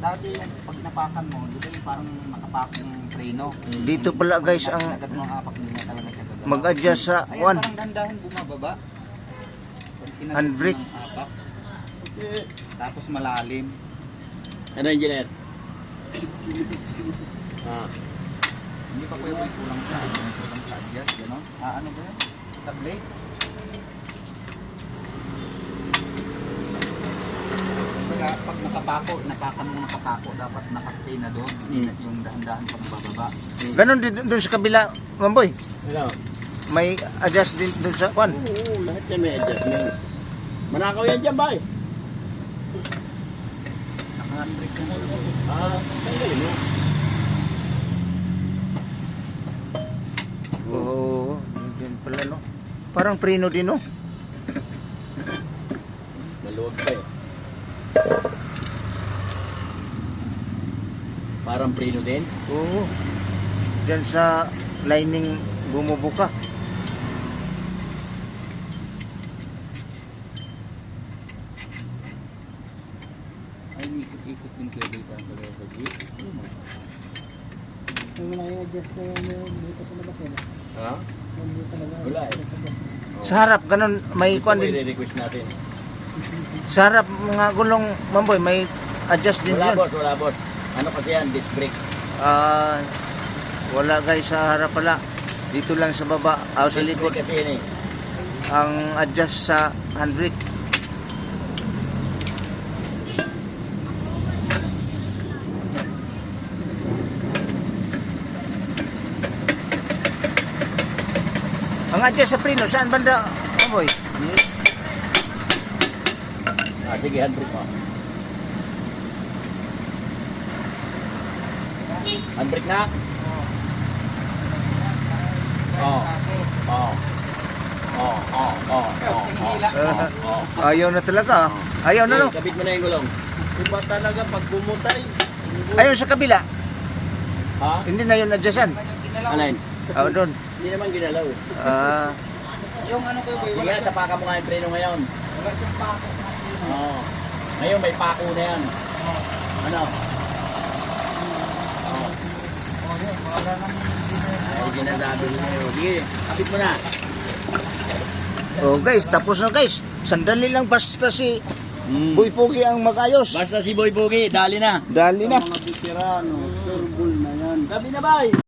Dati yung pag napakan mo, di ba yung parang nakapak yung preno. Dito pala guys ang Agad mo ang apak, hindi na talaga siya gagalaw. mag-adjust sa Ayan, one. parang dandahan bumababa. Pag sinagot mo Handbrake. ng apak. Tapos malalim. Ano, engineer? Hindi pa pwede kulang sa adjust, gano'n? Ano ba yan? Tablate? Pag napakan mo nakapako, dapat nakastay na doon. Hindi na yung dahan-dahan pag bababa. Ganon din doon sa kabila, Mamboy. Ano? May adjust din doon sa one. Oo, lahat yan may adjustment. Manakaw yan dyan, bay. Naka-handbrake na doon. Tanggalin mo. Oo, yun pala no. Parang preno din no. Maluwag pa eh. Parang preno din. Oo. Diyan sa lining bumubuka. Ay, ikot-ikot din cable pa ang talaga. Yung wala yung adjust na yung dito sa labas yun. Ha? Yung dito talaga. Wala eh. Sa harap ganon may Gusto kwan mo din. i-request natin. Sa harap mga gulong Mamboy may adjust din Wala yun. boss, wala boss. Ano kasi yan, disc brake. Wala guys sa harap pala. Dito lang sa baba, sa Disc likod brake kasi yan eh. ang adjust sa handbrake. Ang adjust sa preno, saan banda, Mamboy? Sige, handbrake mo. Handbrake na? Oo. Oo. Ayaw na talaga. Ayaw na no. Kabit mo na yung gulong. Iba talaga pag bumutay. Ayaw sa kabila. Ha? Hindi na yun adjustan. Alin? Doon. Hindi naman ginalaw eh. Yung ano ko boy, Sige, tapakan mo nga yung preno ngayon. wala siyang pako. Oo. Ngayon may pako na yan. Ano? Oo. Ay, sinasabi mo na yun. Sige, kapit mo na. Oh guys, tapos na guys. Sandali lang basta si Boy Pogi ang mag-ayos. Basta si Boy Pogi, dali na. Dali na. Mga veterano, sure bull na yan. Gabi na, bay!